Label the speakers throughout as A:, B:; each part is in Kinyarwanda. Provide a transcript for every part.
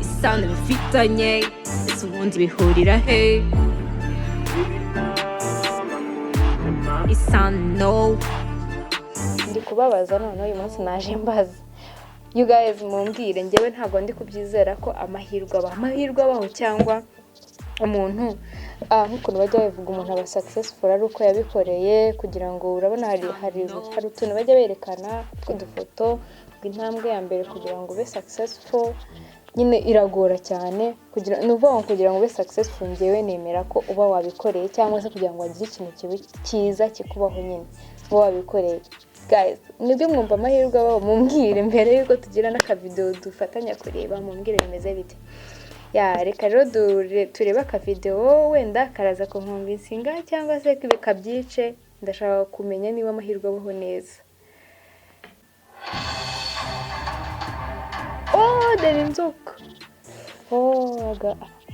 A: isano bifitanye ese ubundi bihurira he isano
B: ndi kubabaza none uyu munsi naje mbaza you guys mumbwire njyewe ntabwo ndi kubyizera ko amahirwe abaho cyangwa umuntu nk'ukuntu bajya bavuga umuntu aba successful ari uko yabikoreye kugira ngo urabona hari utuntu bajya berekana tw'udufoto intambwe ya mbere kugira ngo ube successful nyine iragora cyane kugira ngo ube successful njyewe nemera ko uba wabikoreye cyangwa se kugira ngo wagire ikintu cyiza kikubaho nyine uba wabikoreye guys nibyo mwumva amahirwe abaho mumbwire mbere yuko tugira n'akavideo dufatanya kureba mumbwire bimeze bite reka rero turebe akavideo wenda karaza kunkumvisinga cyangwa se bikabyice ndashaka kumenya niba amahirwe abaho neza dore inzoka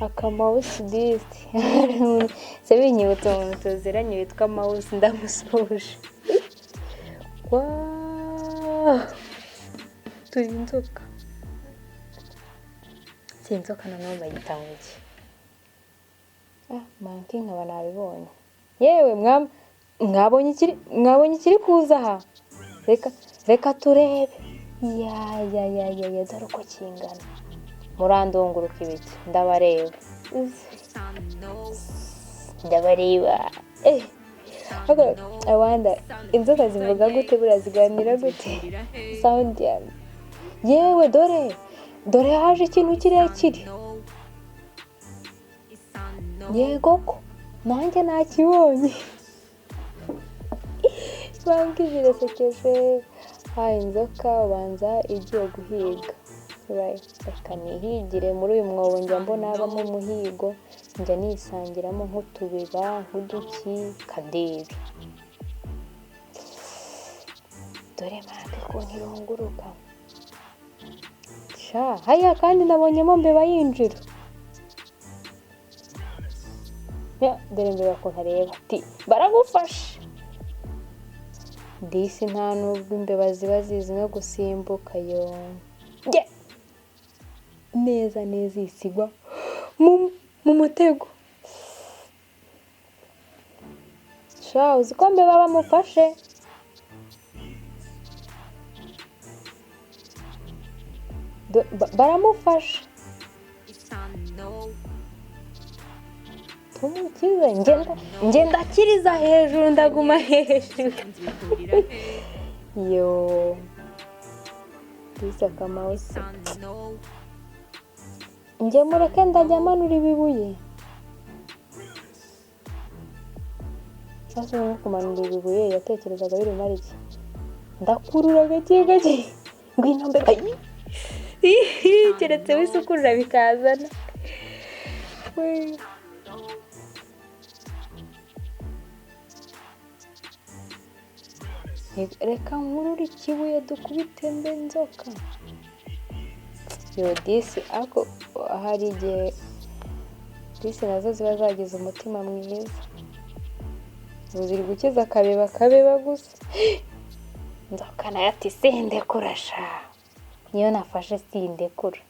B: akamawusi disi se binyibutsa umuntu tuziranye witwa mawusi ndamusoje turi inzoka si inzoka noneho bayita ngo iki manki nkaba nabibonye yewe mwabonye ikiri kuza aha reka turebe ya dore uko kingana murandunguruka ibiti ndabareba abanda inzoka zivuga gute buriya ziganira gute sound yewe dore haje ikintu kirekire yego ko nanjye nakibonye bambwe zirasekeje inzoka ubanza igiye guhiga reka nihigire muri uyu mwobo njya mbona habamo umuhigo njya nisangiramo nk'utubeba nk'uduki kadiri dore mpamvu ukuntu irunguruka haya kandi nabonyemo mbeba yinjira dore mbeba ukuntu areba ati baragufashe disi nta nubwo imbeba ziba zizi no gusimbuka neza isigwa mu mutego uzi ko mbeba bamufashe baramufasha tumukize ngenda kiriza hejuru ndaguma hejuru disi akamawusi njye mureke ndajya manura ibibuye sasa nko kumanura ibibuye yatekerezaga biri mari iki ndakurura gake ngwino mbeba keretse wisukurura bikazana reka nkurure ikibuye dukubite mbe inzoka disi ako hari igihe disi nazo ziba zagize umutima mwiza ziri gukiza akabeba gusa inzoka nayo ati sindekura niyo nafashe sindekura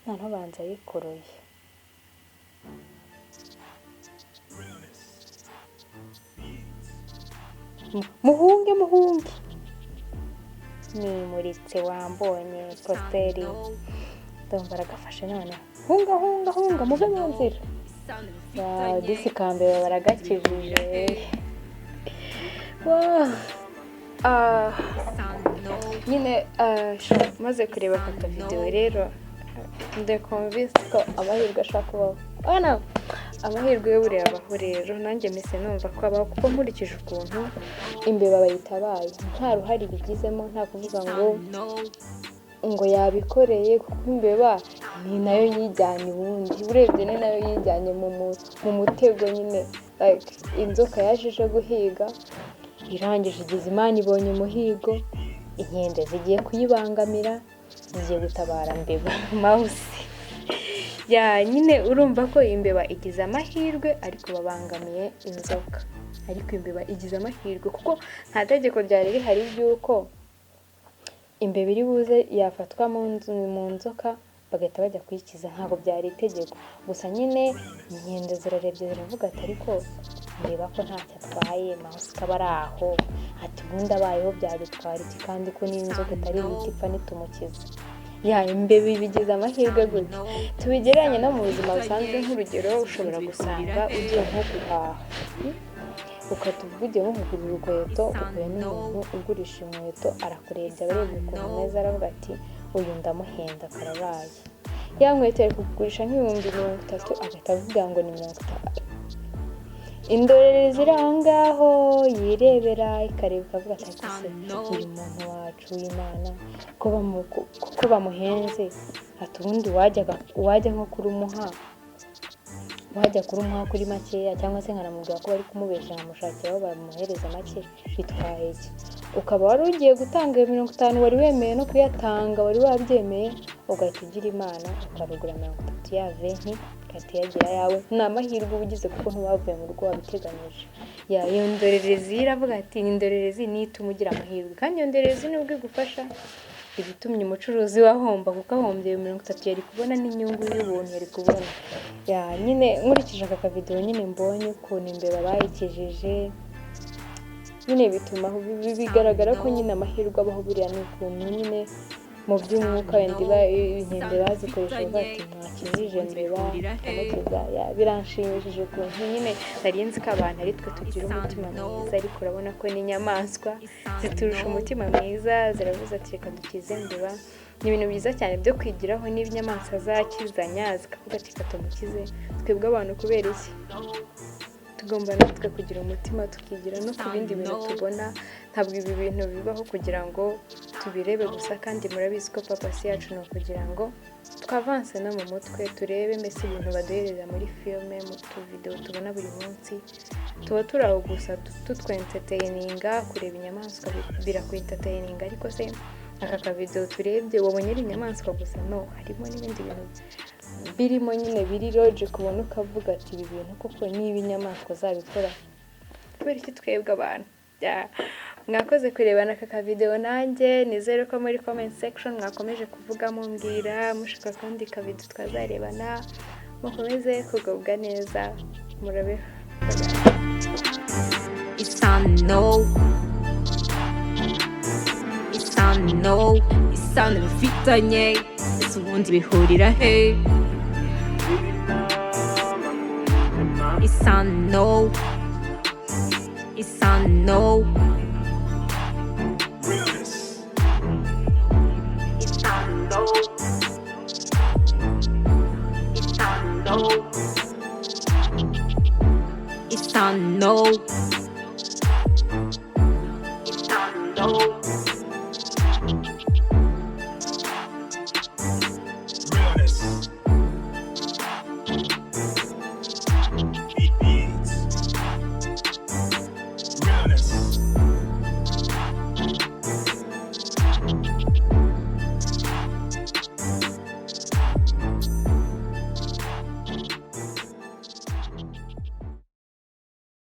B: noneho banza yikuruye muhunge nimuritse wambonye posteri ndumva aragafashe none hunga muve mu nzira disi kambere baragakijije nyine maze kureba aka video rero ndakonvince ko amahirwe ashaka kubaho amahirwe yo buriya abaho rero nanjye mise numva ko abaho kuko nkurikije ukuntu imbeba bayitabaye nta ruhari bigizemo nta kuvuga ngo yabikoreye kuko imbeba ni nayo yijyanye ubundi urebye ni nayo yijyanye mu mutego nyine inzoka yaje guhiga irangije igeze imana ibonye umuhigo inkende zigiye kuyibangamira zigiye gutabara mbeba mawusi ya nyine urumva ko imbeba igize amahirwe ariko babangamiye inzoka, ariko imbeba igize amahirwe kuko nta tegeko ryari rihari ry'uko imbeba iri buze yafatwa mu nzoka bagahita bajya kuyikiza, ntabwo byari itegeko. Gusa nyine inkende zirarebye ziravuga ati ariko ndeba ko ntacyo atwaye, mouse ikaba ari aho, ati ubundi abayeho byadutwara iki, kandi ko n'inzoka itari buhite ipfa nitumukiza. Ya imbeba ibigize amahirwe gutya. Tubigereranye no mu buzima busanzwe, nk'urugero ushobora gusanga ugiye nko guhaha ukatuvuga ugiye nko kugura urukweto, uhuye n'umuntu ugurisha inkweto, arakurebye abarebye ukuntu umeze aravuga ati uyu ndamuhenda karabaye. Ya nkweto ari kugurisha nk'ibihumbi 30 agahita avuga ngo ni 30. Indorerezi iri aho ngaho yirebera ikareba ikavuga ati ese uyu muntu wacu w'Imana ko bamuhenze, ati ubundi wajya nko kurumuha kuri makeya, cyangwa se nkanamubwira ko bari kumubeshya nkamushakira aho bamuhereza make, bitwaye iki? Ukaba wari ugiye gutanga 50 wari wemeye no kuyatanga, wari wabyemeye, ugahita ugira Imana ukarugura 30 ya 20 igahita yagira yawe. Ni amahirwe uba ugize kuko ntiwavuye mu rugo wabiteganyije. Ya iyo ndorerezi iravuga ati indorerezi nituma ugira amahirwe, kandi iyo ndorerezi nubwo igufasha ibitumye umucuruzi wahomba, kuko ahombye 30 yari kubona n'inyungu y'ubuntu yari kubona. Ya nyine nkurikije aka video nyine mbonye ukuntu imbeba bayikijije, nyine bituma bigaragara ko nyine amahirwe abaho buriya ni ukuntu nyine mu by'umwuka wenda inkende bazikoresha bati ntakijije imbeba amukiza. Biranshimishije ukuntu nyine nari nzi ko abantu ari twe tugira umutima mwiza, ariko urabona ko n'inyamaswa ziturusha umutima mwiza, ziravuze ati reka dukize imbeba. Ni ibintu byiza cyane byo kwigiraho, n'ibinyamaswa zakizanya zikavuga ati reka tumukize. Twebwe abantu kubera iki tugomba natwe kugira umutima tukigira no ku bindi bintu tubona? Ntabwo ibi bintu bibaho kugira ngo tubirebe gusa, kandi murabizi ko papasi yacu ni ukugira ngo twavanse no mu mutwe, turebe mbese ibintu baduhereza muri filime, mu tuvideo tubona buri munsi, tuba turi aho gusa tutwentertaininga. Kureba inyamaswa birakwentertaininga, ariko se aka kavideo turebye wabonye ari inyamaswa gusa? No, harimo n'ibindi bintu birimo nyine biri logic, ubona ukavuga ati ibi bintu koko niba inyamaswa zabikora kubera iki twebwe abantu? Mwakoze kurebana aka kavideo, nanjye nizere ko muri comment section mwakomeje kuvuga mumbwira mushaka kandi kavideo twazarebana. Mukomeze kugubwa neza, murabe.
A: Isano bifitanye ese ubundi bihurira he? Isano Isano